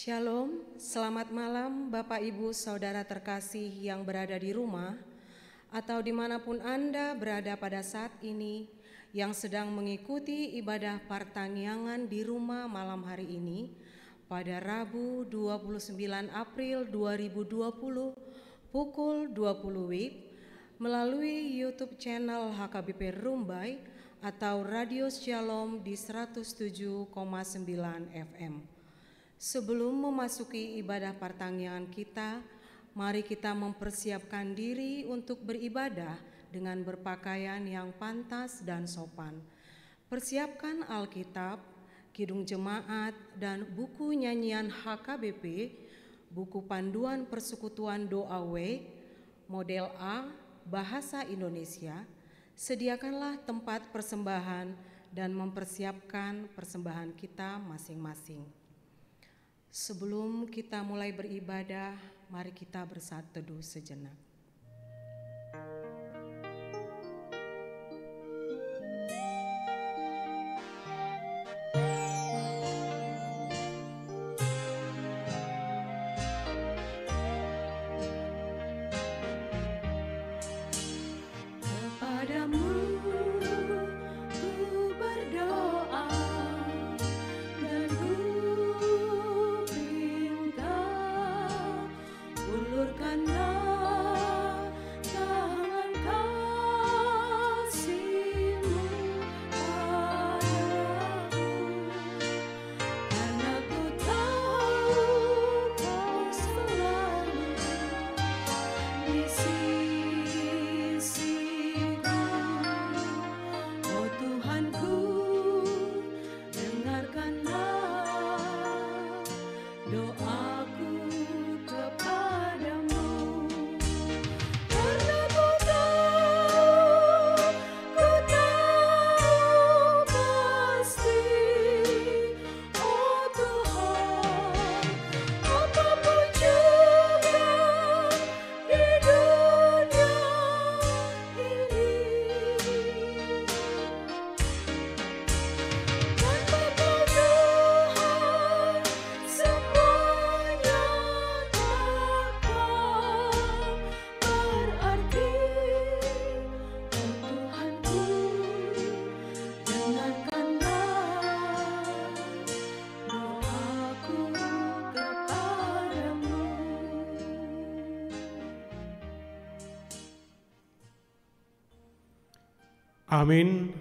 Shalom, selamat malam Bapak Ibu Saudara terkasih yang berada di rumah atau dimanapun Anda berada pada saat ini yang sedang mengikuti ibadah pertangyangan di rumah malam hari ini pada Rabu 29 April 2020 pukul 20 WIB melalui YouTube channel HKBP Rumbai atau Radio Shalom di 107,9 FM. Sebelum memasuki ibadah pertangyangan kita, mari kita mempersiapkan diri untuk beribadah dengan berpakaian yang pantas dan sopan. Persiapkan Alkitab, Kidung Jemaat, dan buku nyanyian HKBP, buku panduan persekutuan doa WEG, model A, bahasa Indonesia. Sediakanlah tempat persembahan dan mempersiapkan persembahan kita masing-masing. Sebelum kita mulai beribadah, mari kita bersatu teduh sejenak. Ulurkanlah Amin.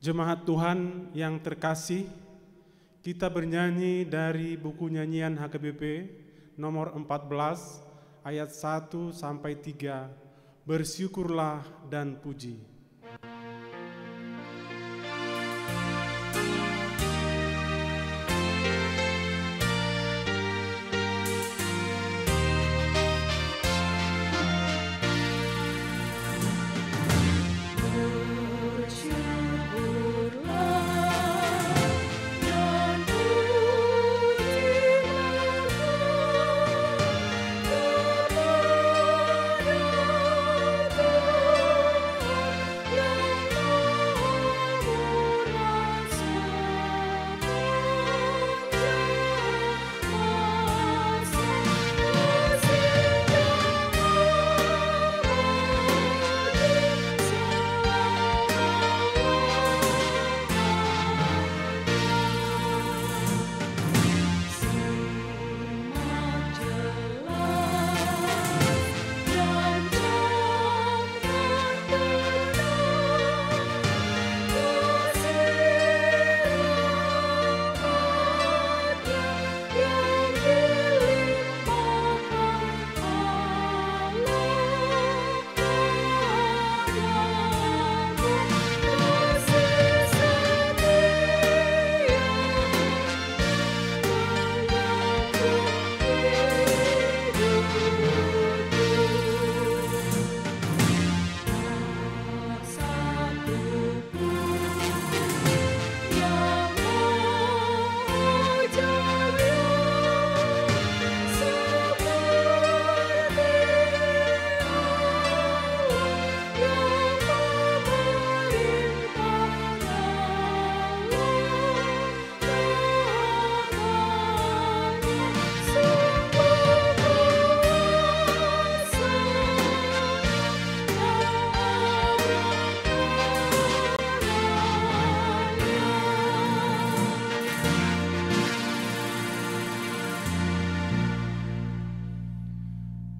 Jemaat Tuhan yang terkasih, kita bernyanyi dari buku nyanyian HKBP nomor 14 ayat 1 sampai 3. Bersyukurlah dan puji.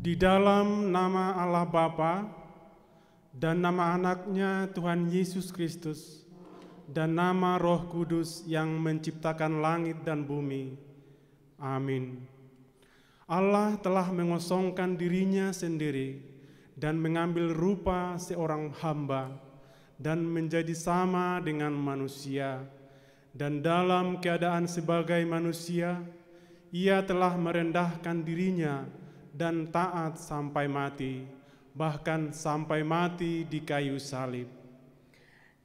Di dalam nama Allah Bapa dan nama anaknya Tuhan Yesus Kristus dan nama Roh Kudus yang menciptakan langit dan bumi. Amin. Allah telah mengosongkan dirinya sendiri dan mengambil rupa seorang hamba dan menjadi sama dengan manusia. Dan dalam keadaan sebagai manusia, ia telah merendahkan dirinya dan taat sampai mati, bahkan sampai mati di kayu salib.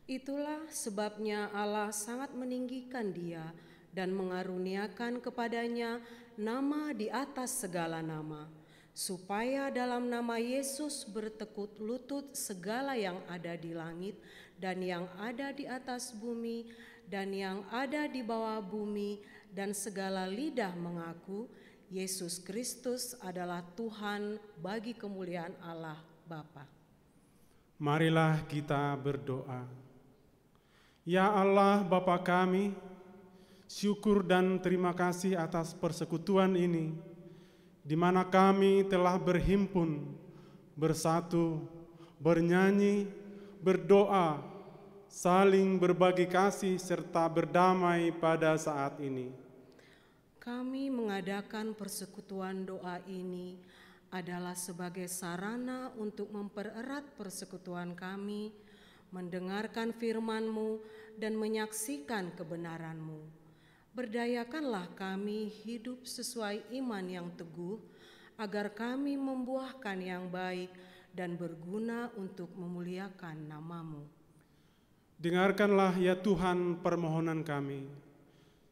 Itulah sebabnya Allah sangat meninggikan dia dan mengaruniakan kepadanya nama di atas segala nama, supaya dalam nama Yesus bertekuk lutut segala yang ada di langit dan yang ada di atas bumi dan yang ada di bawah bumi, dan segala lidah mengaku Yesus Kristus adalah Tuhan bagi kemuliaan Allah Bapa. Marilah kita berdoa. Ya Allah Bapa kami, syukur dan terima kasih atas persekutuan ini, di mana kami telah berhimpun, bersatu, bernyanyi, berdoa, saling berbagi kasih serta berdamai pada saat ini. Kami mengadakan persekutuan doa ini adalah sebagai sarana untuk mempererat persekutuan kami, mendengarkan firman-Mu dan menyaksikan kebenaran-Mu. Berdayakanlah kami hidup sesuai iman yang teguh, agar kami membuahkan yang baik dan berguna untuk memuliakan nama-Mu. Dengarkanlah ya Tuhan permohonan kami.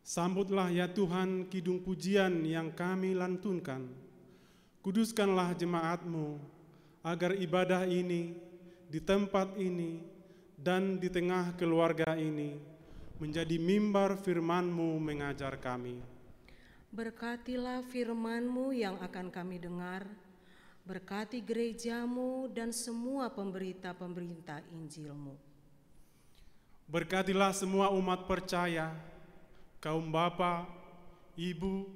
Sambutlah ya Tuhan kidung pujian yang kami lantunkan. Kuduskanlah jemaat-Mu, agar ibadah ini, di tempat ini, dan di tengah keluarga ini, menjadi mimbar firman-Mu mengajar kami. Berkatilah firman-Mu yang akan kami dengar, berkati gereja-Mu dan semua pemberita-pemberita Injil-Mu. Berkatilah semua umat percaya, kaum bapa, ibu,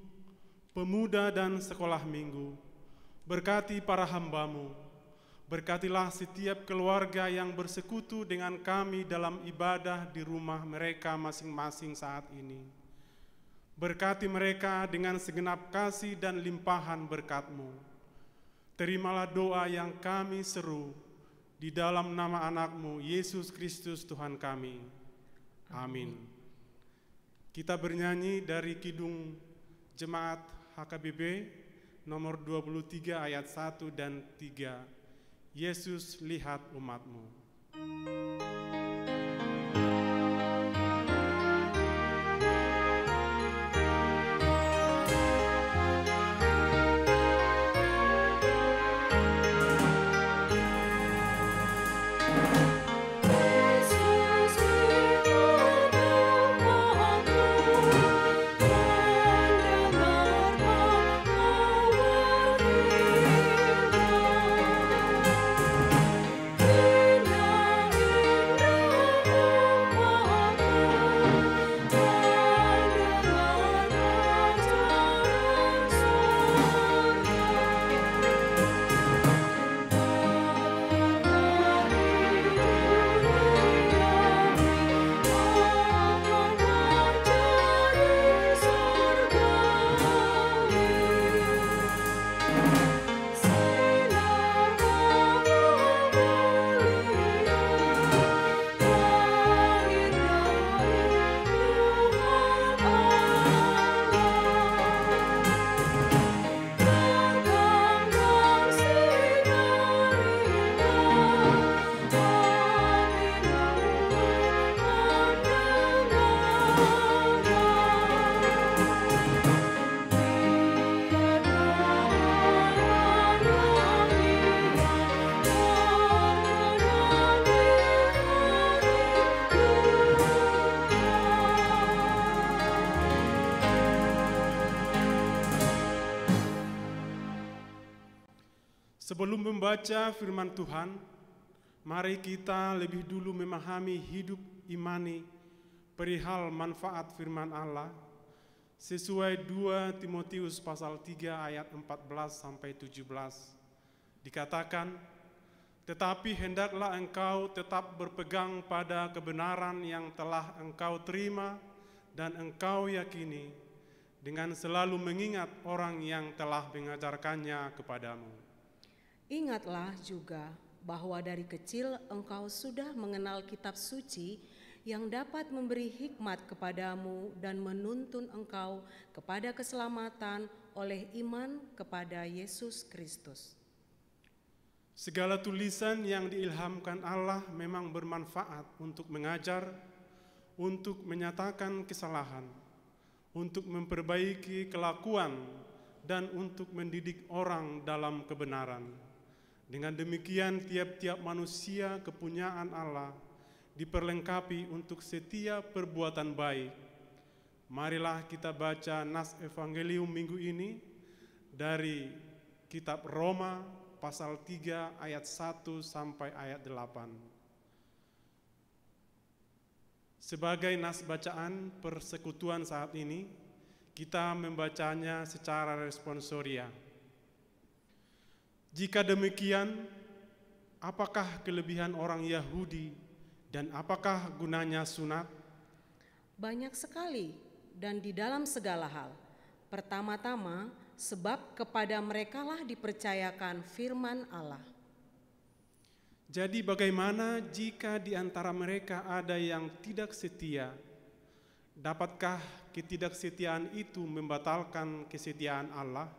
pemuda dan sekolah minggu. Berkati para hamba-Mu, Berkatilah setiap keluarga yang bersekutu dengan kami dalam ibadah di rumah mereka masing-masing saat ini. Berkati mereka dengan segenap kasih dan limpahan berkat-Mu. Terimalah doa yang kami seru di dalam nama anak-Mu, Yesus Kristus Tuhan kami. Amin. Kita bernyanyi dari Kidung Jemaat HKBP nomor 23 ayat 1 dan 3. Yesus, lihat umat-Mu. Sebelum membaca firman Tuhan, mari kita lebih dulu memahami hidup imani perihal manfaat firman Allah sesuai 2 Timotius pasal 3 ayat 14 sampai 17. Dikatakan, tetapi hendaklah engkau tetap berpegang pada kebenaran yang telah engkau terima dan engkau yakini, dengan selalu mengingat orang yang telah mengajarkannya kepadamu. Ingatlah juga bahwa dari kecil engkau sudah mengenal kitab suci yang dapat memberi hikmat kepadamu dan menuntun engkau kepada keselamatan oleh iman kepada Yesus Kristus. Segala tulisan yang diilhamkan Allah memang bermanfaat untuk mengajar, untuk menyatakan kesalahan, untuk memperbaiki kelakuan, dan untuk mendidik orang dalam kebenaran. Dengan demikian tiap-tiap manusia kepunyaan Allah diperlengkapi untuk setiap perbuatan baik. Marilah kita baca nas evangelium minggu ini dari kitab Roma pasal 3 ayat 1 sampai ayat 8. Sebagai nas bacaan persekutuan saat ini, kita membacanya secara responsoria. Jika demikian, apakah kelebihan orang Yahudi dan apakah gunanya sunat? Banyak sekali dan di dalam segala hal. Pertama-tama, sebab kepada merekalah dipercayakan firman Allah. Jadi bagaimana jika di antara mereka ada yang tidak setia? Dapatkah ketidaksetiaan itu membatalkan kesetiaan Allah?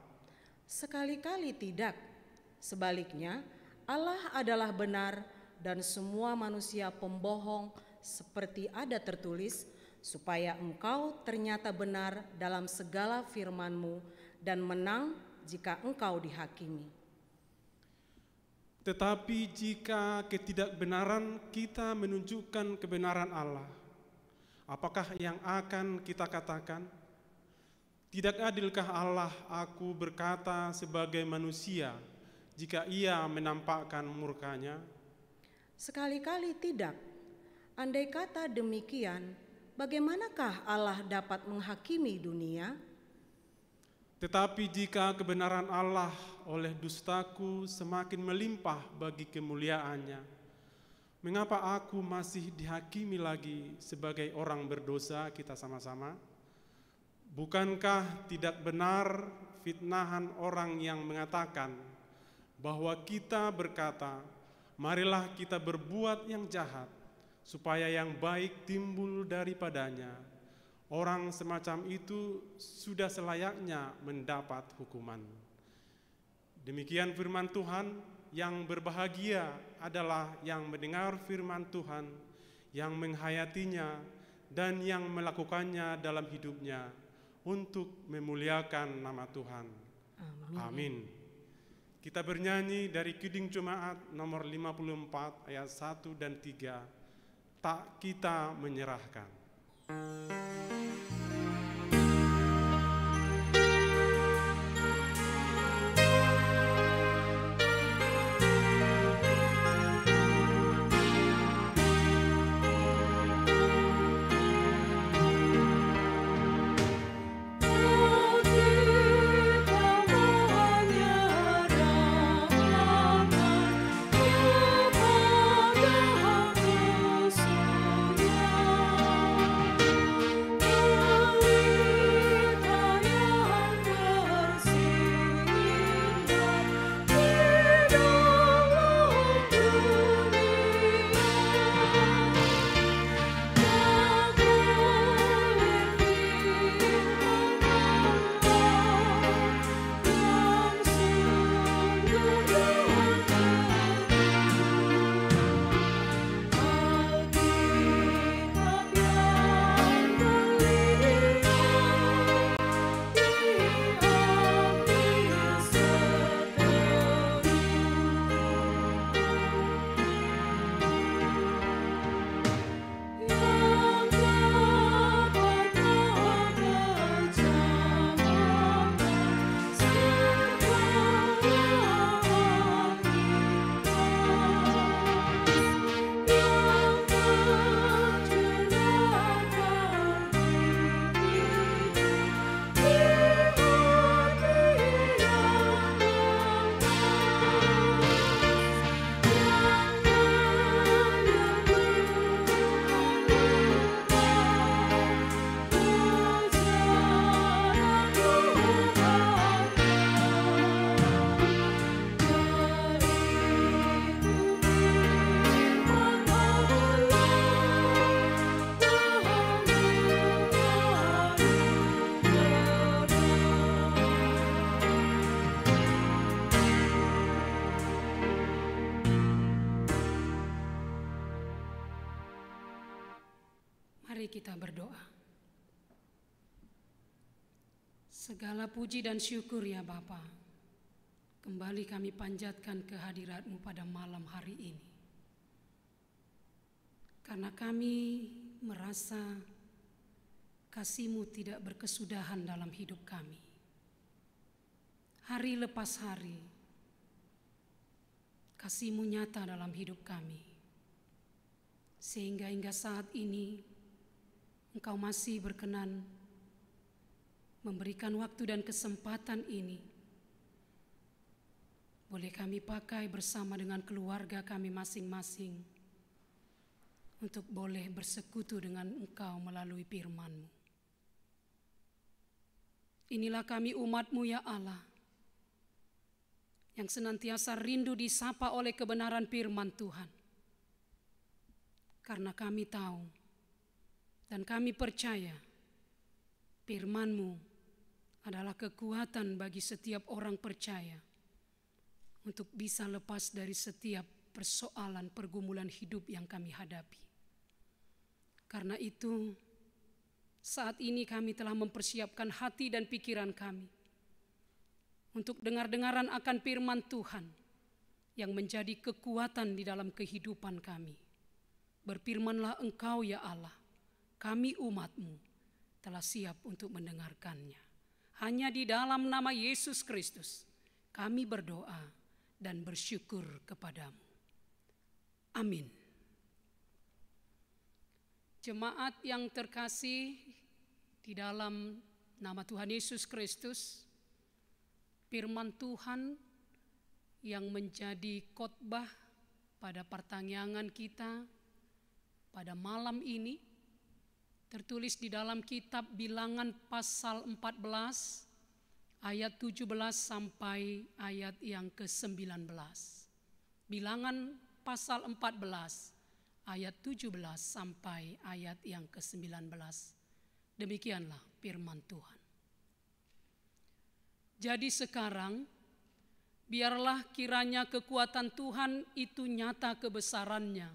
Sekali-kali tidak. Sebaliknya, Allah adalah benar dan semua manusia pembohong, seperti ada tertulis, supaya engkau ternyata benar dalam segala firman-Mu dan menang jika engkau dihakimi. Tetapi jika ketidakbenaran kita menunjukkan kebenaran Allah, apakah yang akan kita katakan? Tidak adilkah Allah aku berkata sebagai manusia jika ia menampakkan murkanya? Sekali-kali tidak. Andai kata demikian, bagaimanakah Allah dapat menghakimi dunia? Tetapi jika kebenaran Allah oleh dustaku semakin melimpah bagi kemuliaannya, mengapa aku masih dihakimi lagi sebagai orang berdosa kita sama-sama? Bukankah tidak benar fitnahan orang yang mengatakan bahwa kita berkata, marilah kita berbuat yang jahat, supaya yang baik timbul daripadanya. Orang semacam itu sudah selayaknya mendapat hukuman. Demikian firman Tuhan. Yang berbahagia adalah yang mendengar firman Tuhan, yang menghayatinya, dan yang melakukannya dalam hidupnya untuk memuliakan nama Tuhan. Amin. Kita bernyanyi dari Kidung Jemaat nomor 54 ayat 1 dan 3. Tak kita menyerahkan. Mari kita berdoa. Segala puji dan syukur ya Bapa, kembali kami panjatkan kehadirat-Mu pada malam hari ini. Karena kami merasa kasih-Mu tidak berkesudahan dalam hidup kami. Hari lepas hari, kasih-Mu nyata dalam hidup kami. Sehingga hingga saat ini, Engkau masih berkenan memberikan waktu dan kesempatan ini. Boleh kami pakai bersama dengan keluarga kami masing-masing untuk boleh bersekutu dengan Engkau melalui firman-Mu. Inilah kami umat-Mu ya Allah, yang senantiasa rindu disapa oleh kebenaran firman Tuhan. Karena kami tahu dan kami percaya firman-Mu adalah kekuatan bagi setiap orang percaya untuk bisa lepas dari setiap persoalan pergumulan hidup yang kami hadapi. Karena itu, saat ini kami telah mempersiapkan hati dan pikiran kami untuk dengar-dengaran akan firman Tuhan yang menjadi kekuatan di dalam kehidupan kami. Berfirmanlah Engkau ya Allah, kami umat-Mu telah siap untuk mendengarkannya. Hanya di dalam nama Yesus Kristus kami berdoa dan bersyukur kepadamu. Amin. Jemaat yang terkasih di dalam nama Tuhan Yesus Kristus, firman Tuhan yang menjadi khotbah pada pertanyaan kita pada malam ini tertulis di dalam kitab Bilangan pasal 14 ayat 17 sampai ayat yang ke-19. Bilangan pasal 14 ayat 17 sampai ayat yang ke-19. Demikianlah firman Tuhan. Jadi sekarang biarlah kiranya kekuatan Tuhan itu nyata kebesarannya,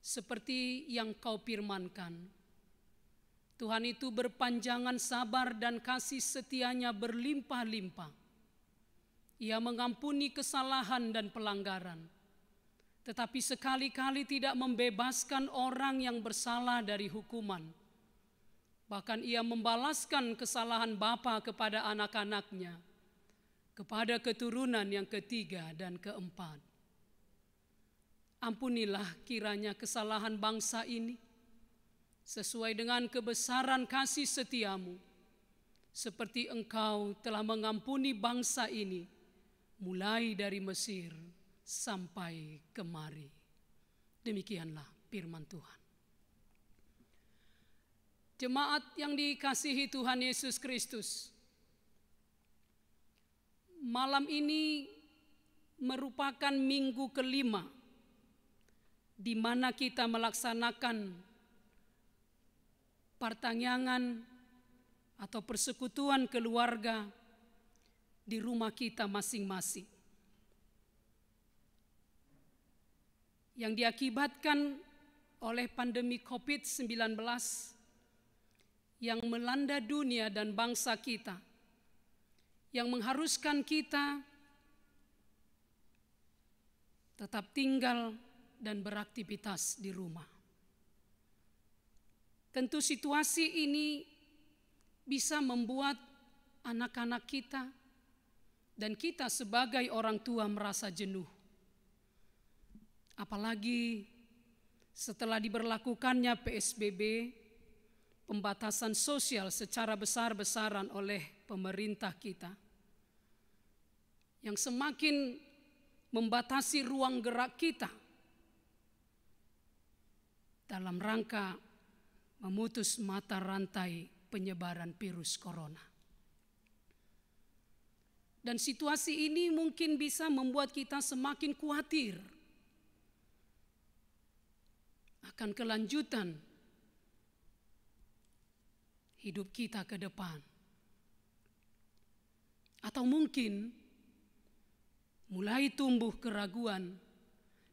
seperti yang kau firmankan. Tuhan itu berpanjangan sabar dan kasih setianya berlimpah-limpah. Ia mengampuni kesalahan dan pelanggaran, tetapi sekali-kali tidak membebaskan orang yang bersalah dari hukuman. Bahkan ia membalaskan kesalahan bapa kepada anak-anaknya, kepada keturunan yang ketiga dan keempat. Ampunilah kiranya kesalahan bangsa ini, sesuai dengan kebesaran kasih setiamu, seperti Engkau telah mengampuni bangsa ini, mulai dari Mesir sampai kemari. Demikianlah firman Tuhan. Jemaat yang dikasihi Tuhan Yesus Kristus, malam ini merupakan minggu kelima di mana kita melaksanakan pertanyaan atau persekutuan keluarga di rumah kita masing-masing, yang diakibatkan oleh pandemi COVID-19 yang melanda dunia dan bangsa kita, yang mengharuskan kita tetap tinggal dan beraktivitas di rumah. Tentu situasi ini bisa membuat anak-anak kita dan kita sebagai orang tua merasa jenuh. Apalagi setelah diberlakukannya PSBB, pembatasan sosial secara besar-besaran oleh pemerintah kita, yang semakin membatasi ruang gerak kita dalam rangka memutus mata rantai penyebaran virus corona. Dan situasi ini mungkin bisa membuat kita semakin khawatir akan kelanjutan hidup kita ke depan. Atau mungkin mulai tumbuh keraguan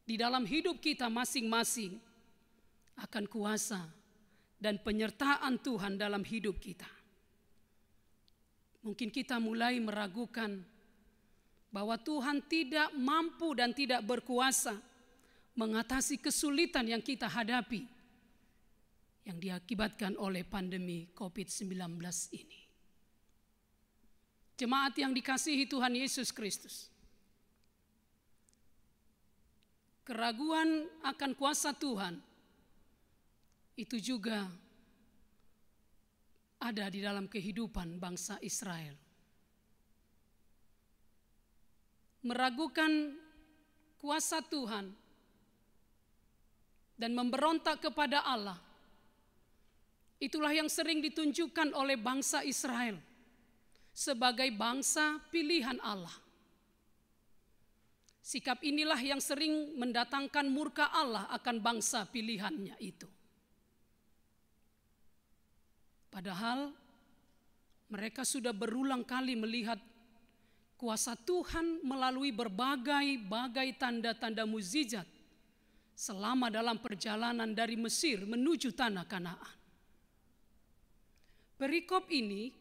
di dalam hidup kita masing-masing akan kuasa dan penyertaan Tuhan dalam hidup kita. Mungkin kita mulai meragukan bahwa Tuhan tidak mampu dan tidak berkuasa mengatasi kesulitan yang kita hadapi, yang diakibatkan oleh pandemi COVID-19 ini. Jemaat yang dikasihi Tuhan Yesus Kristus, keraguan akan kuasa Tuhan itu juga ada di dalam kehidupan bangsa Israel. Meragukan kuasa Tuhan dan memberontak kepada Allah, itulah yang sering ditunjukkan oleh bangsa Israel sebagai bangsa pilihan Allah. Sikap inilah yang sering mendatangkan murka Allah akan bangsa pilihannya itu. Padahal mereka sudah berulang kali melihat kuasa Tuhan melalui berbagai tanda-tanda mukjizat selama dalam perjalanan dari Mesir menuju tanah Kanaan. Perikop ini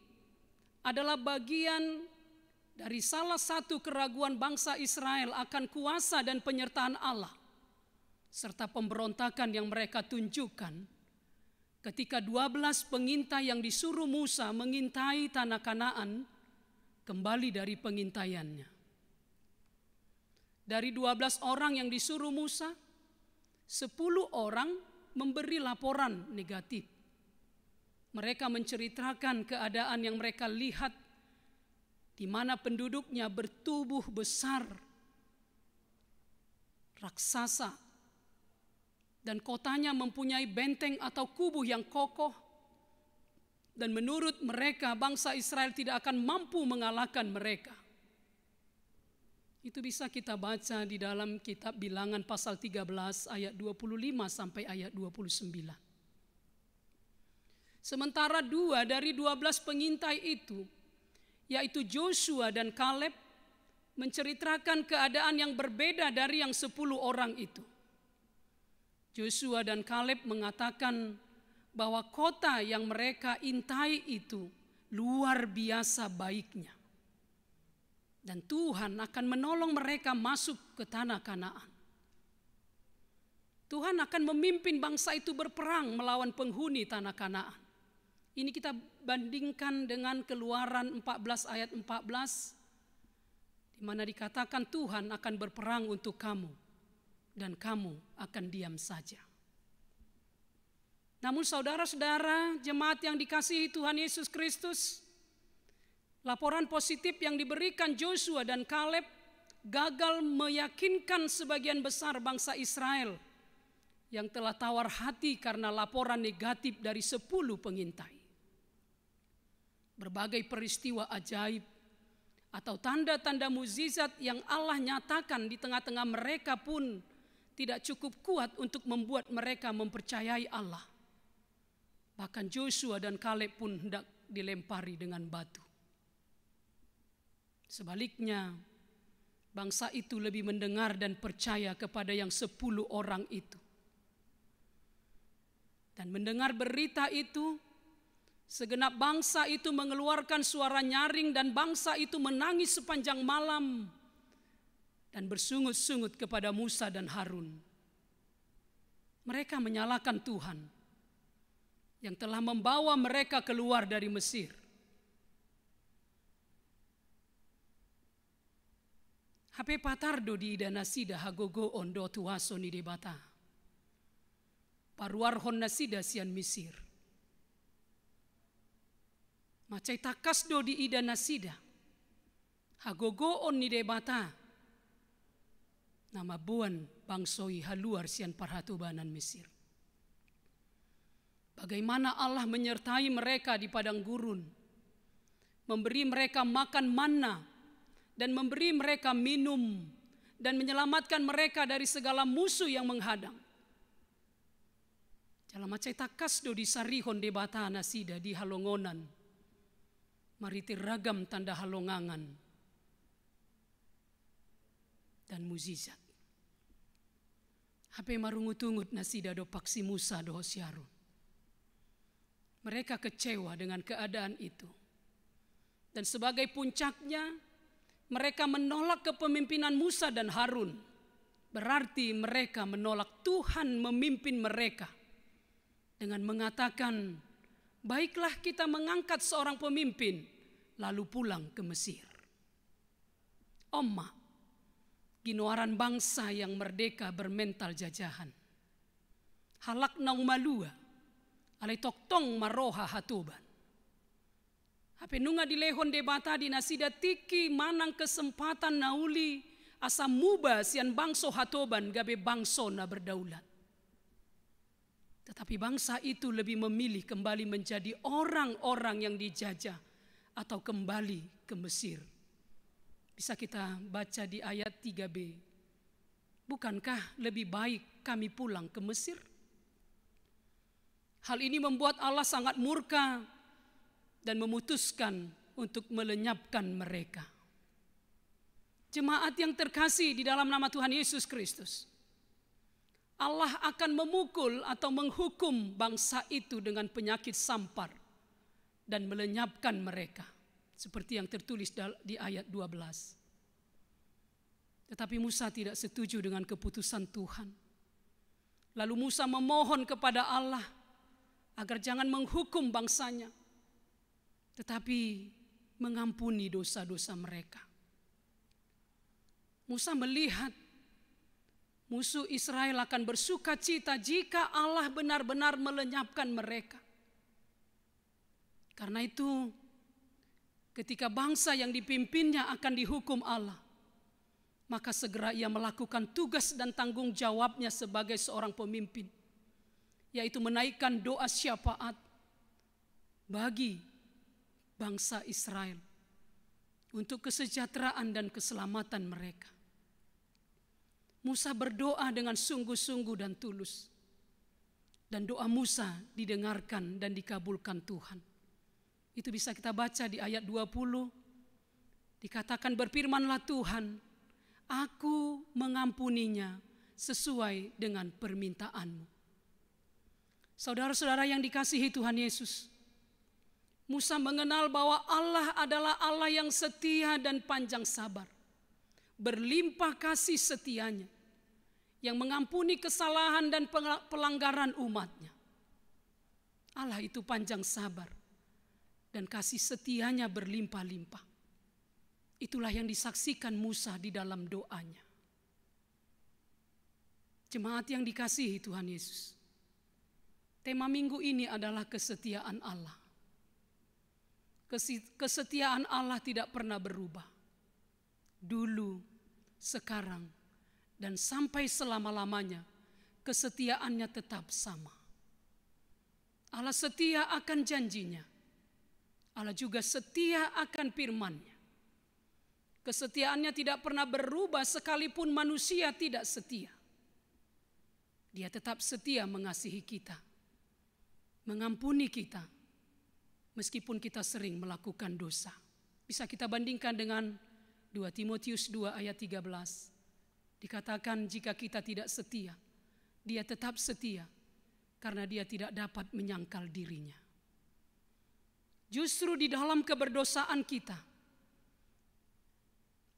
adalah bagian dari salah satu keraguan bangsa Israel akan kuasa dan penyertaan Allah, serta pemberontakan yang mereka tunjukkan ketika 12 pengintai yang disuruh Musa mengintai tanah Kanaan kembali dari pengintaiannya. Dari 12 orang yang disuruh Musa, 10 orang memberi laporan negatif. Mereka menceritakan keadaan yang mereka lihat di mana penduduknya bertubuh besar, raksasa, dan kotanya mempunyai benteng atau kubu yang kokoh, dan menurut mereka bangsa Israel tidak akan mampu mengalahkan mereka. Itu bisa kita baca di dalam kitab Bilangan pasal 13 ayat 25 sampai ayat 29. Sementara 2 dari 12 pengintai itu, yaitu Joshua dan Kaleb, menceritakan keadaan yang berbeda dari yang 10 orang itu. Joshua dan Kaleb mengatakan bahwa kota yang mereka intai itu luar biasa baiknya. Dan Tuhan akan menolong mereka masuk ke tanah Kanaan. Tuhan akan memimpin bangsa itu berperang melawan penghuni tanah Kanaan. Ini kita bandingkan dengan Keluaran 14 ayat 14, di mana dikatakan Tuhan akan berperang untuk kamu, dan kamu akan diam saja. Namun saudara-saudara, jemaat yang dikasihi Tuhan Yesus Kristus, laporan positif yang diberikan Joshua dan Kaleb gagal meyakinkan sebagian besar bangsa Israel yang telah tawar hati karena laporan negatif dari 10 pengintai. Berbagai peristiwa ajaib atau tanda-tanda mukjizat yang Allah nyatakan di tengah-tengah mereka pun tidak cukup kuat untuk membuat mereka mempercayai Allah. Bahkan Joshua dan Kaleb pun hendak dilempari dengan batu. Sebaliknya, bangsa itu lebih mendengar dan percaya kepada yang 10 orang itu. Dan mendengar berita itu, segenap bangsa itu mengeluarkan suara nyaring dan bangsa itu menangis sepanjang malam dan bersungut-sungut kepada Musa dan Harun. Mereka menyalahkan Tuhan yang telah membawa mereka keluar dari Mesir. Hape patardo di ida nasida hagogo ondo tuaso ni debata. Paruar hon nasida sian Mesir. Macai takas do di ida nasida hagogo on ni debata. Nama buan bangsoi haluar sian parhatubanan Mesir. Bagaimana Allah menyertai mereka di padang gurun, memberi mereka makan manna, dan memberi mereka minum, dan menyelamatkan mereka dari segala musuh yang menghadang. Dalam macai takas do di sarihon debata nasida di halongonan, maritir ragam tanda halongangan, dan mukjizat. Hape marungut-ungut nasida do paksi Musa do Hosyaron. Mereka kecewa dengan keadaan itu. Dan sebagai puncaknya, mereka menolak kepemimpinan Musa dan Harun. Berarti mereka menolak Tuhan memimpin mereka. Dengan mengatakan, baiklah kita mengangkat seorang pemimpin, lalu pulang ke Mesir. Omma, ginoaran bangsa yang merdeka bermental jajahan. Halak naung malua, alai toktong maroha hatuban. Hape nunga dilehon debata di nasida tiki manang kesempatan nauli asa muba sian bangso hatoban gabe bangso na berdaulat. Tetapi bangsa itu lebih memilih kembali menjadi orang-orang yang dijajah atau kembali ke Mesir. Bisa kita baca di ayat 3b. Bukankah lebih baik kami pulang ke Mesir? Hal ini membuat Allah sangat murka dan memutuskan untuk melenyapkan mereka. Jemaat yang terkasih di dalam nama Tuhan Yesus Kristus, Allah akan memukul atau menghukum bangsa itu dengan penyakit sampar dan melenyapkan mereka. Seperti yang tertulis di ayat 12. Tetapi Musa tidak setuju dengan keputusan Tuhan. Lalu Musa memohon kepada Allah agar jangan menghukum bangsanya, tetapi mengampuni dosa-dosa mereka. Musa melihat musuh Israel akan bersuka cita jika Allah benar-benar melenyapkan mereka. Karena itu ketika bangsa yang dipimpinnya akan dihukum Allah, maka segera ia melakukan tugas dan tanggung jawabnya sebagai seorang pemimpin, yaitu menaikkan doa syafaat bagi bangsa Israel untuk kesejahteraan dan keselamatan mereka. Musa berdoa dengan sungguh-sungguh dan tulus, dan doa Musa didengarkan dan dikabulkan Tuhan. Itu bisa kita baca di ayat 20. Dikatakan, berfirmanlah Tuhan, aku mengampuninya sesuai dengan permintaanmu. Saudara-saudara yang dikasihi Tuhan Yesus, Musa mengenal bahwa Allah adalah Allah yang setia dan panjang sabar, berlimpah kasih setianya, yang mengampuni kesalahan dan pelanggaran umatnya. Allah itu panjang sabar dan kasih setianya berlimpah-limpah. Itulah yang disaksikan Musa di dalam doanya. Jemaat yang dikasihi Tuhan Yesus, tema minggu ini adalah kesetiaan Allah. Kesetiaan Allah tidak pernah berubah. Dulu, sekarang, dan sampai selama-lamanya kesetiaannya tetap sama. Allah setia akan janjinya. Allah juga setia akan firman-Nya. Kesetiaannya tidak pernah berubah sekalipun manusia tidak setia. Dia tetap setia mengasihi kita, mengampuni kita, meskipun kita sering melakukan dosa. Bisa kita bandingkan dengan 2 Timotius 2 ayat 13. Dikatakan jika kita tidak setia, dia tetap setia karena dia tidak dapat menyangkal dirinya. Justru di dalam keberdosaan kita,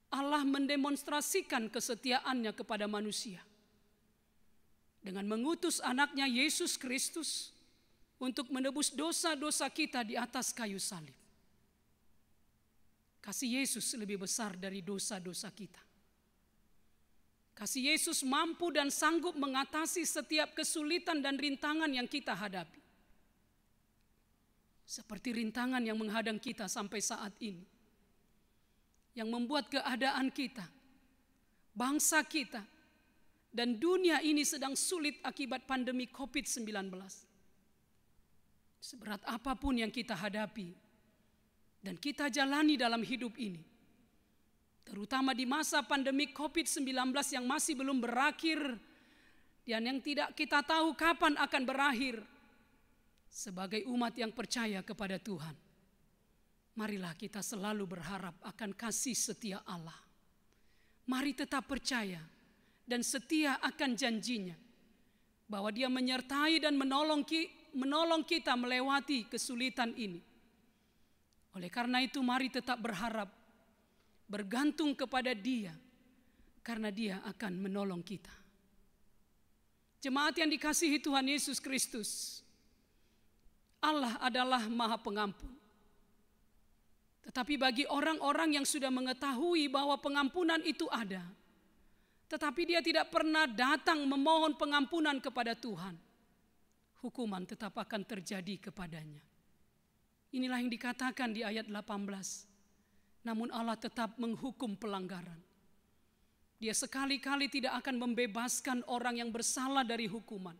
Allah mendemonstrasikan kesetiaannya kepada manusia dengan mengutus anaknya Yesus Kristus untuk menebus dosa-dosa kita di atas kayu salib. Kasih Yesus lebih besar dari dosa-dosa kita. Kasih Yesus mampu dan sanggup mengatasi setiap kesulitan dan rintangan yang kita hadapi. Seperti rintangan yang menghadang kita sampai saat ini, yang membuat keadaan kita, bangsa kita, dan dunia ini sedang sulit akibat pandemi COVID-19. Seberat apapun yang kita hadapi dan kita jalani dalam hidup ini, terutama di masa pandemi COVID-19 yang masih belum berakhir dan yang tidak kita tahu kapan akan berakhir, sebagai umat yang percaya kepada Tuhan, marilah kita selalu berharap akan kasih setia Allah. Mari tetap percaya dan setia akan janjinya, bahwa Dia menyertai dan menolong kita melewati kesulitan ini. Oleh karena itu mari tetap berharap, bergantung kepada Dia, karena Dia akan menolong kita. Jemaat yang dikasihi Tuhan Yesus Kristus, Allah adalah Maha Pengampun. Tetapi bagi orang-orang yang sudah mengetahui bahwa pengampunan itu ada, tetapi dia tidak pernah datang memohon pengampunan kepada Tuhan, hukuman tetap akan terjadi kepadanya. Inilah yang dikatakan di ayat 18. Namun Allah tetap menghukum pelanggaran. Dia sekali-kali tidak akan membebaskan orang yang bersalah dari hukuman.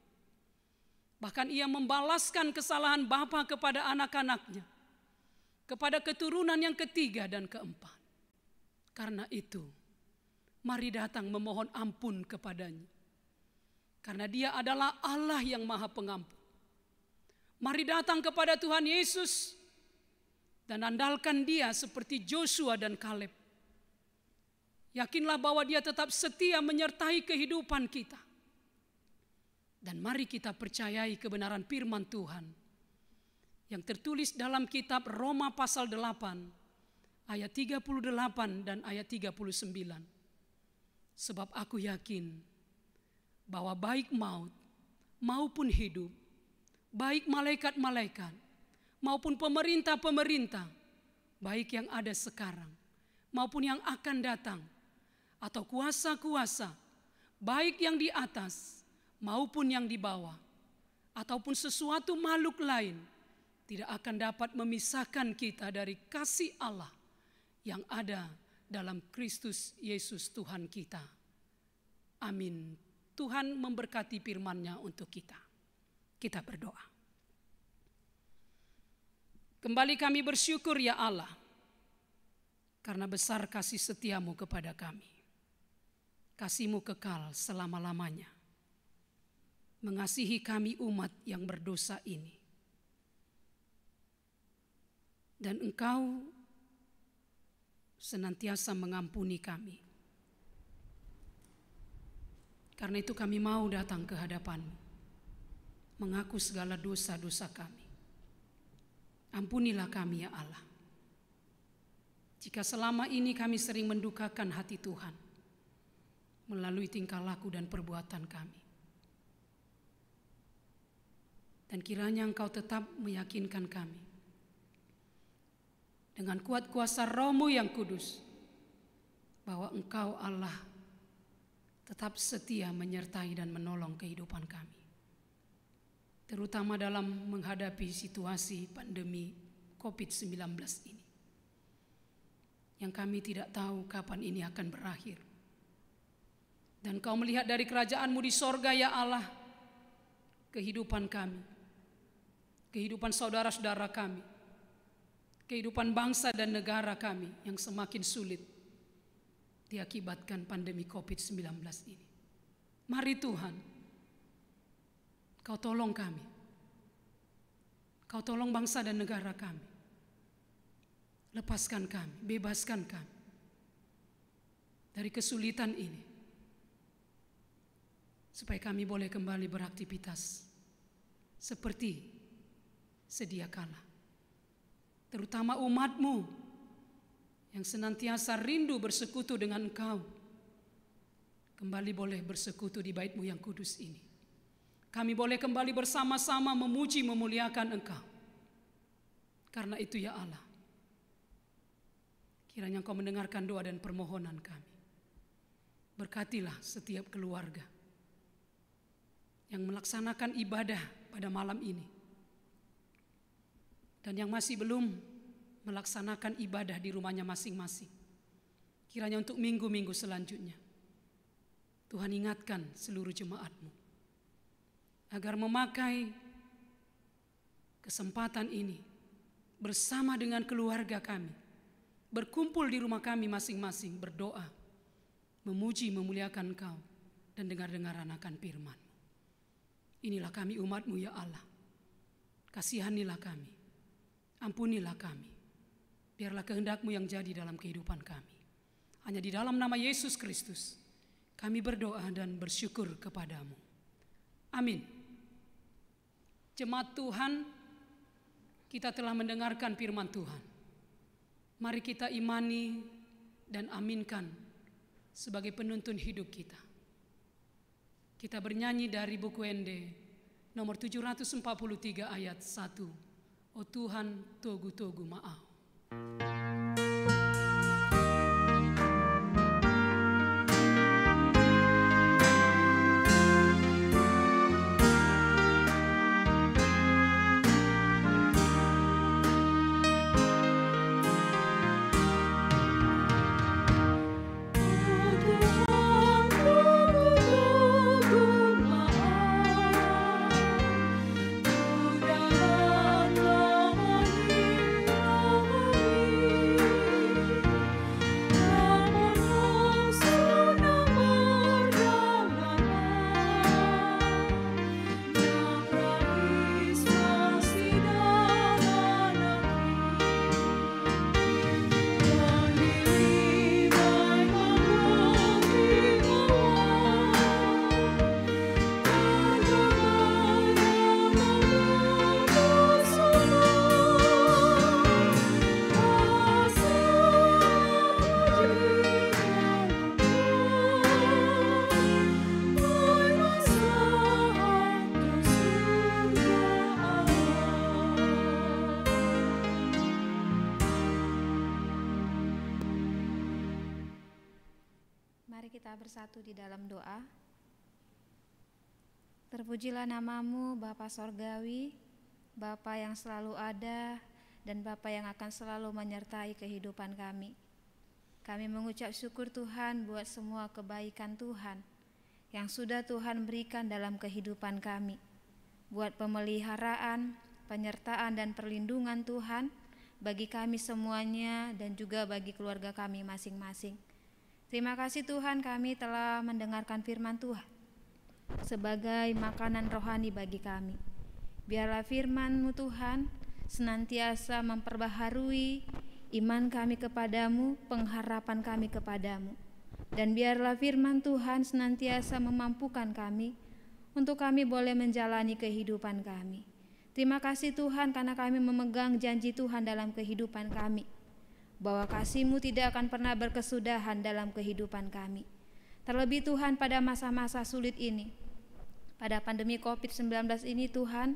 Bahkan Ia membalaskan kesalahan bapa kepada anak-anaknya, kepada keturunan yang ketiga dan keempat. Karena itu, mari datang memohon ampun kepadanya. Karena Dia adalah Allah yang Maha Pengampun. Mari datang kepada Tuhan Yesus dan andalkan Dia seperti Joshua dan Kaleb. Yakinlah bahwa Dia tetap setia menyertai kehidupan kita. Dan mari kita percayai kebenaran firman Tuhan yang tertulis dalam kitab Roma pasal 8 ayat 38 dan ayat 39. Sebab aku yakin bahwa baik maut maupun hidup, baik malaikat-malaikat maupun pemerintah-pemerintah, baik yang ada sekarang maupun yang akan datang, atau kuasa-kuasa, baik yang di atas maupun yang di bawah, ataupun sesuatu makhluk lain, tidak akan dapat memisahkan kita dari kasih Allah yang ada dalam Kristus Yesus Tuhan kita. Amin. Tuhan memberkati firman-Nya untuk kita. Kita berdoa. Kembali kami bersyukur ya Allah, karena besar kasih setia-Mu kepada kami. Kasih-Mu kekal selama-lamanya. Mengasihi kami umat yang berdosa ini. Dan Engkau senantiasa mengampuni kami. Karena itu kami mau datang ke hadapan-Mu, mengaku segala dosa-dosa kami. Ampunilah kami ya Allah. Jika selama ini kami sering mendukakan hati Tuhan, melalui tingkah laku dan perbuatan kami. Dan kiranya Engkau tetap meyakinkan kami, dengan kuat kuasa Roh-Mu yang kudus, bahwa Engkau Allah tetap setia menyertai dan menolong kehidupan kami. Terutama dalam menghadapi situasi pandemi COVID-19 ini. Yang kami tidak tahu kapan ini akan berakhir. Dan Kau melihat dari kerajaan-Mu di sorga ya Allah, kehidupan kami, kehidupan saudara-saudara kami, kehidupan bangsa dan negara kami yang semakin sulit diakibatkan pandemi COVID-19 ini. Mari Tuhan, Kau tolong kami. Kau tolong bangsa dan negara kami. Lepaskan kami, bebaskan kami dari kesulitan ini. Supaya kami boleh kembali beraktivitas seperti sedia kala. Terutama umat-Mu yang senantiasa rindu bersekutu dengan Engkau, kembali boleh bersekutu di bait-Mu yang kudus ini. Kami boleh kembali bersama-sama memuji memuliakan Engkau. Karena itu ya Allah, kiranya Engkau mendengarkan doa dan permohonan kami. Berkatilah setiap keluarga yang melaksanakan ibadah pada malam ini, dan yang masih belum melaksanakan ibadah di rumahnya masing-masing. Kiranya untuk minggu-minggu selanjutnya, Tuhan ingatkan seluruh jemaat-Mu agar memakai kesempatan ini bersama dengan keluarga kami, berkumpul di rumah kami masing-masing, berdoa, memuji, memuliakan Engkau, dan dengar-dengaran akan firman-Mu. Inilah kami umat-Mu ya Allah. Kasihanilah kami, ampunilah kami. Biarlah kehendak-Mu yang jadi dalam kehidupan kami. Hanya di dalam nama Yesus Kristus kami berdoa dan bersyukur kepadamu. Amin. Jemaat Tuhan, kita telah mendengarkan firman Tuhan. Mari kita imani dan aminkan sebagai penuntun hidup kita. Kita bernyanyi dari buku Ende nomor 743 ayat 1. O Tuhan, togu-togu maaf. Mari kita bersatu di dalam doa. Terpujilah nama-Mu Bapa Sorgawi, Bapa yang selalu ada dan Bapa yang akan selalu menyertai kehidupan kami. Kami mengucap syukur Tuhan buat semua kebaikan Tuhan yang sudah Tuhan berikan dalam kehidupan kami, buat pemeliharaan, penyertaan dan perlindungan Tuhan bagi kami semuanya dan juga bagi keluarga kami masing-masing. Terima kasih Tuhan, kami telah mendengarkan firman Tuhan sebagai makanan rohani bagi kami. Biarlah firman-Mu Tuhan senantiasa memperbaharui iman kami kepadamu, pengharapan kami kepadamu. Dan biarlah firman Tuhan senantiasa memampukan kami untuk kami boleh menjalani kehidupan kami. Terima kasih Tuhan karena kami memegang janji Tuhan dalam kehidupan kami, bahwa kasih-Mu tidak akan pernah berkesudahan dalam kehidupan kami. Terlebih Tuhan pada masa-masa sulit ini, pada pandemi COVID-19 ini Tuhan,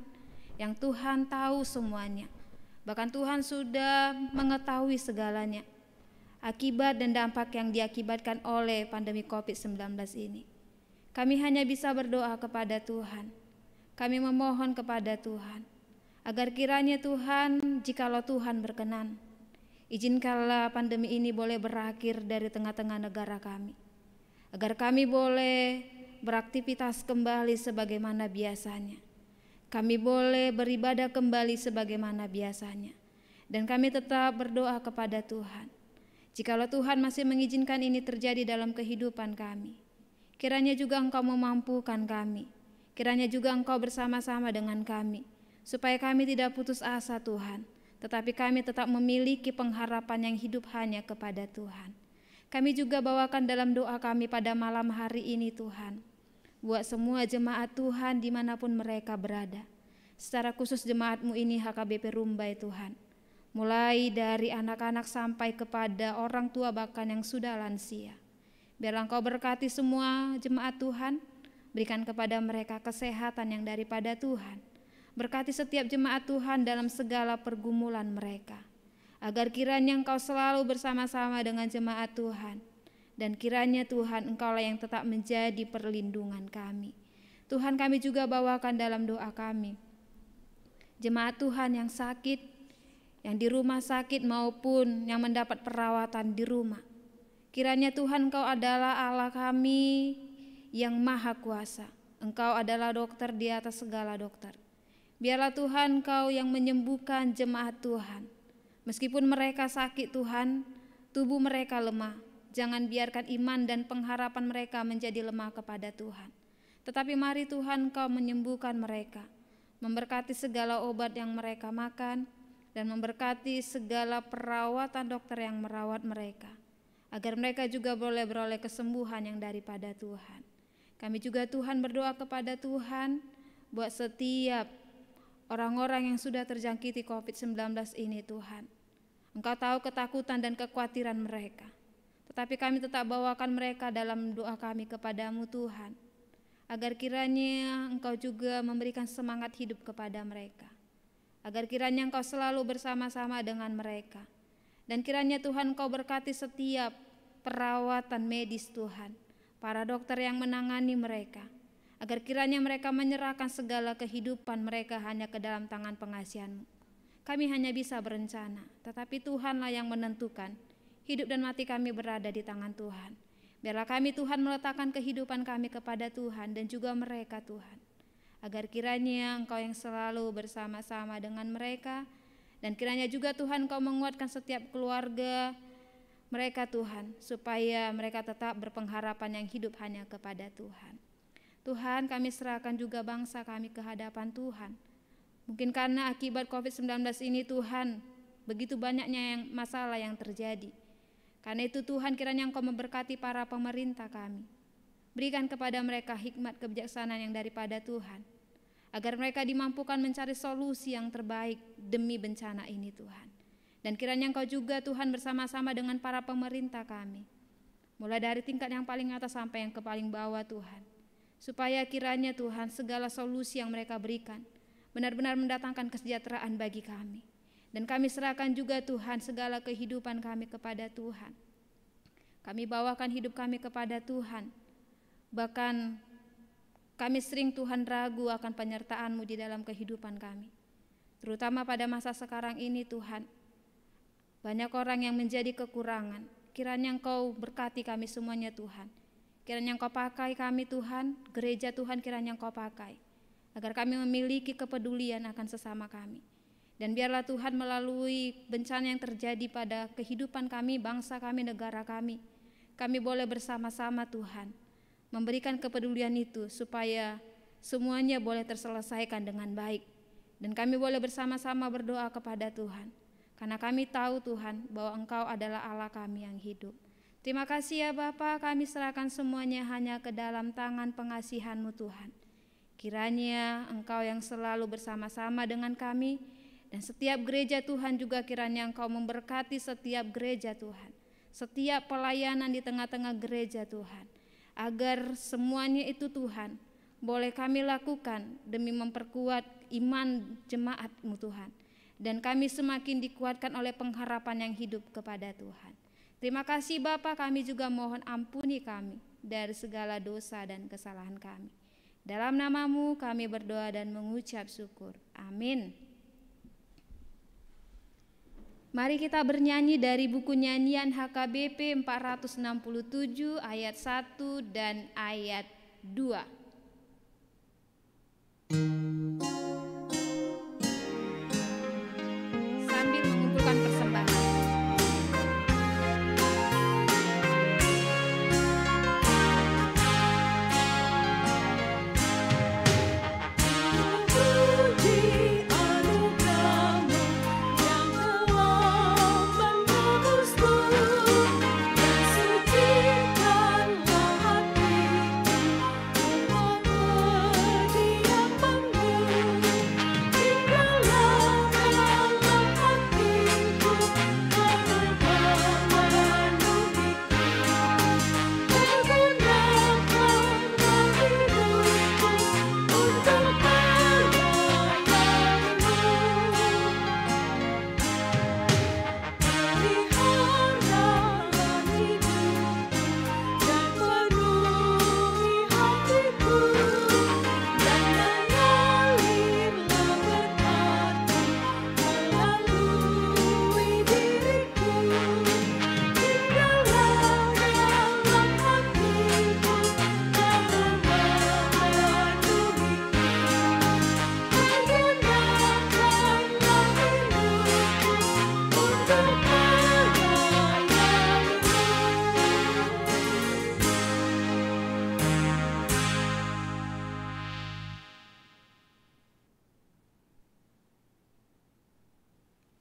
yang Tuhan tahu semuanya. Bahkan Tuhan sudah mengetahui segalanya, akibat dan dampak yang diakibatkan oleh pandemi COVID-19 ini. Kami hanya bisa berdoa kepada Tuhan. Kami memohon kepada Tuhan, agar kiranya Tuhan, jikalau Tuhan berkenan, izinkanlah pandemi ini boleh berakhir dari tengah-tengah negara kami, agar kami boleh beraktivitas kembali sebagaimana biasanya. Kami boleh beribadah kembali sebagaimana biasanya. Dan kami tetap berdoa kepada Tuhan, jikalau Tuhan masih mengizinkan ini terjadi dalam kehidupan kami, kiranya juga Engkau memampukan kami, kiranya juga Engkau bersama-sama dengan kami, supaya kami tidak putus asa Tuhan, tetapi kami tetap memiliki pengharapan yang hidup hanya kepada Tuhan. Kami juga bawakan dalam doa kami pada malam hari ini Tuhan, buat semua jemaat Tuhan dimanapun mereka berada, secara khusus jemaat-Mu ini HKBP Rumbai Tuhan, mulai dari anak-anak sampai kepada orang tua bahkan yang sudah lansia. Biarlah Engkau berkati semua jemaat Tuhan, berikan kepada mereka kesehatan yang daripada Tuhan. Berkati setiap jemaat Tuhan dalam segala pergumulan mereka, agar kiranya Engkau selalu bersama-sama dengan jemaat Tuhan. Dan kiranya Tuhan Engkaulah yang tetap menjadi perlindungan kami. Tuhan, kami juga bawakan dalam doa kami jemaat Tuhan yang sakit, yang di rumah sakit maupun yang mendapat perawatan di rumah. Kiranya Tuhan Engkau adalah Allah kami yang maha kuasa. Engkau adalah dokter di atas segala dokter. Biarlah Tuhan Engkau yang menyembuhkan jemaat Tuhan. Meskipun mereka sakit Tuhan, tubuh mereka lemah. Jangan biarkan iman dan pengharapan mereka menjadi lemah kepada Tuhan. Tetapi mari Tuhan Engkau menyembuhkan mereka, memberkati segala obat yang mereka makan, dan memberkati segala perawatan dokter yang merawat mereka, agar mereka juga boleh beroleh kesembuhan yang daripada Tuhan. Kami juga Tuhan berdoa kepada Tuhan buat setiap orang-orang yang sudah terjangkiti COVID-19 ini Tuhan. Engkau tahu ketakutan dan kekhawatiran mereka. Tetapi kami tetap bawakan mereka dalam doa kami kepadamu Tuhan, agar kiranya Engkau juga memberikan semangat hidup kepada mereka, agar kiranya Engkau selalu bersama-sama dengan mereka, dan kiranya Tuhan Engkau berkati setiap perawatan medis Tuhan, para dokter yang menangani mereka, agar kiranya mereka menyerahkan segala kehidupan mereka hanya ke dalam tangan pengasihan-Mu. Kami hanya bisa berencana, tetapi Tuhanlah yang menentukan. Hidup dan mati kami berada di tangan Tuhan. Biarlah kami Tuhan meletakkan kehidupan kami kepada Tuhan dan juga mereka Tuhan, agar kiranya Engkau yang selalu bersama-sama dengan mereka, dan kiranya juga Tuhan Engkau menguatkan setiap keluarga mereka Tuhan, supaya mereka tetap berpengharapan yang hidup hanya kepada Tuhan. Tuhan, kami serahkan juga bangsa kami ke hadapan Tuhan. Mungkin karena akibat COVID-19 ini Tuhan, begitu banyaknya masalah yang terjadi. Karena itu Tuhan, kiranya Engkau memberkati para pemerintah kami. Berikan kepada mereka hikmat kebijaksanaan yang daripada Tuhan, agar mereka dimampukan mencari solusi yang terbaik demi bencana ini Tuhan. Dan kiranya Engkau juga Tuhan bersama-sama dengan para pemerintah kami, mulai dari tingkat yang paling atas sampai yang ke paling bawah Tuhan, supaya kiranya Tuhan segala solusi yang mereka berikan benar-benar mendatangkan kesejahteraan bagi kami. Dan kami serahkan juga Tuhan segala kehidupan kami kepada Tuhan. Kami bawakan hidup kami kepada Tuhan. Bahkan kami sering Tuhan ragu akan penyertaan-Mu di dalam kehidupan kami. Terutama pada masa sekarang ini Tuhan, banyak orang yang menjadi kekurangan. Kiranya Engkau berkati kami semuanya Tuhan. Kiranya Engkau pakai kami Tuhan, gereja Tuhan kiranya Engkau pakai, agar kami memiliki kepedulian akan sesama kami. Dan biarlah Tuhan melalui bencana yang terjadi pada kehidupan kami, bangsa kami, negara kami boleh bersama-sama Tuhan memberikan kepedulian itu supaya semuanya boleh terselesaikan dengan baik. Dan kami boleh bersama-sama berdoa kepada Tuhan, karena kami tahu Tuhan bahwa Engkau adalah Allah kami yang hidup. Terima kasih ya Bapa, kami serahkan semuanya hanya ke dalam tangan pengasihan-Mu Tuhan. Kiranya Engkau yang selalu bersama-sama dengan kami, dan setiap gereja Tuhan juga kiranya Engkau memberkati setiap gereja Tuhan, setiap pelayanan di tengah-tengah gereja Tuhan, agar semuanya itu Tuhan boleh kami lakukan demi memperkuat iman jemaat-Mu Tuhan, dan kami semakin dikuatkan oleh pengharapan yang hidup kepada Tuhan. Terima kasih Bapa, kami juga mohon ampuni kami dari segala dosa dan kesalahan kami. Dalam nama-Mu kami berdoa dan mengucap syukur. Amin. Mari kita bernyanyi dari buku nyanyian HKBP 467 ayat 1 dan ayat 2. Sambil mengumpulkan persembahan.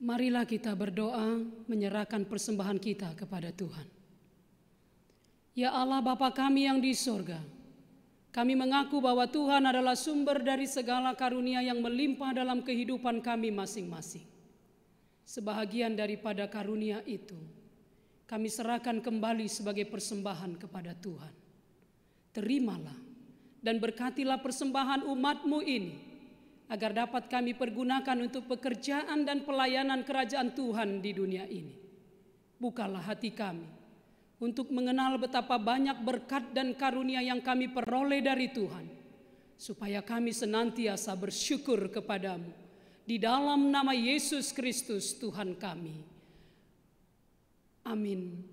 Marilah kita berdoa menyerahkan persembahan kita kepada Tuhan. Ya Allah Bapa kami yang di sorga, kami mengaku bahwa Tuhan adalah sumber dari segala karunia yang melimpah dalam kehidupan kami masing-masing. Sebahagian daripada karunia itu, kami serahkan kembali sebagai persembahan kepada Tuhan. Terimalah dan berkatilah persembahan umat-Mu ini, agar dapat kami pergunakan untuk pekerjaan dan pelayanan kerajaan Tuhan di dunia ini. Bukalah hati kami untuk mengenal betapa banyak berkat dan karunia yang kami peroleh dari Tuhan, supaya kami senantiasa bersyukur kepadamu. Di dalam nama Yesus Kristus Tuhan kami. Amin.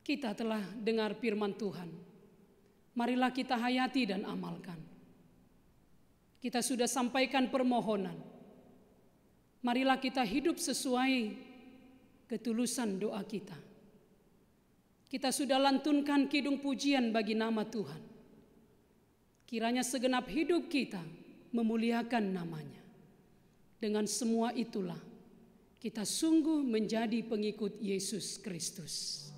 Kita telah dengar firman Tuhan. Marilah kita hayati dan amalkan. Kita sudah sampaikan permohonan. Marilah kita hidup sesuai ketulusan doa kita. Kita sudah lantunkan kidung pujian bagi nama Tuhan. Kiranya segenap hidup kita memuliakan namanya. Dengan semua itulah kita sungguh menjadi pengikut Yesus Kristus.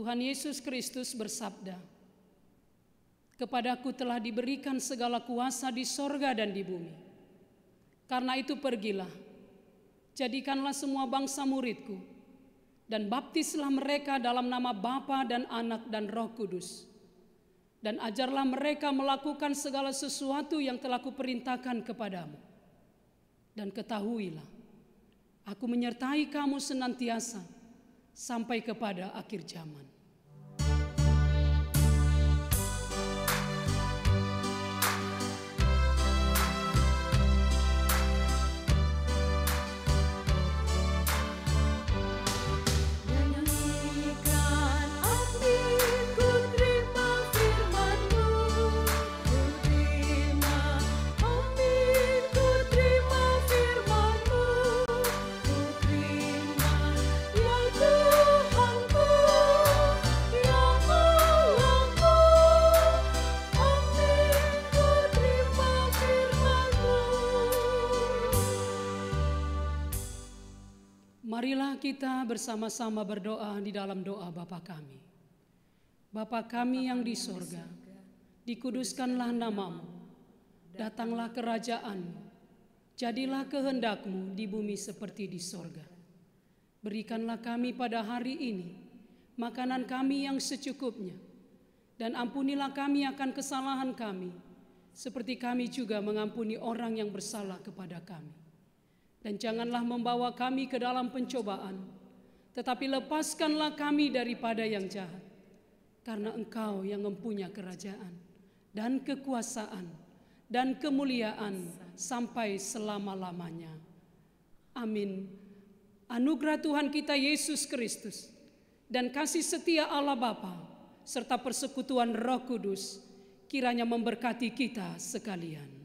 Tuhan Yesus Kristus bersabda, "Kepadaku telah diberikan segala kuasa di sorga dan di bumi. Karena itu pergilah, jadikanlah semua bangsa muridku, dan baptislah mereka dalam nama Bapa dan Anak dan Roh Kudus. Dan ajarlah mereka melakukan segala sesuatu yang telah kuperintahkan kepadamu. Dan ketahuilah, aku menyertai kamu senantiasa sampai kepada akhir zaman." Marilah kita bersama-sama berdoa di dalam doa Bapa kami. Bapa kami yang di sorga, dikuduskanlah namamu, datanglah kerajaanmu, jadilah kehendakmu di bumi seperti di sorga. Berikanlah kami pada hari ini makanan kami yang secukupnya, dan ampunilah kami akan kesalahan kami, seperti kami juga mengampuni orang yang bersalah kepada kami. Dan janganlah membawa kami ke dalam pencobaan, tetapi lepaskanlah kami daripada yang jahat. Karena Engkau yang mempunyai kerajaan dan kekuasaan dan kemuliaan sampai selama-lamanya. Amin. Anugerah Tuhan kita Yesus Kristus dan kasih setia Allah Bapa serta persekutuan Roh Kudus kiranya memberkati kita sekalian.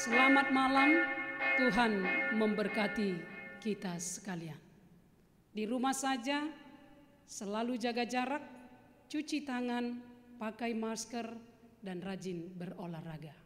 Selamat malam, Tuhan memberkati kita sekalian. Di rumah saja, selalu jaga jarak, cuci tangan, pakai masker, dan rajin berolahraga.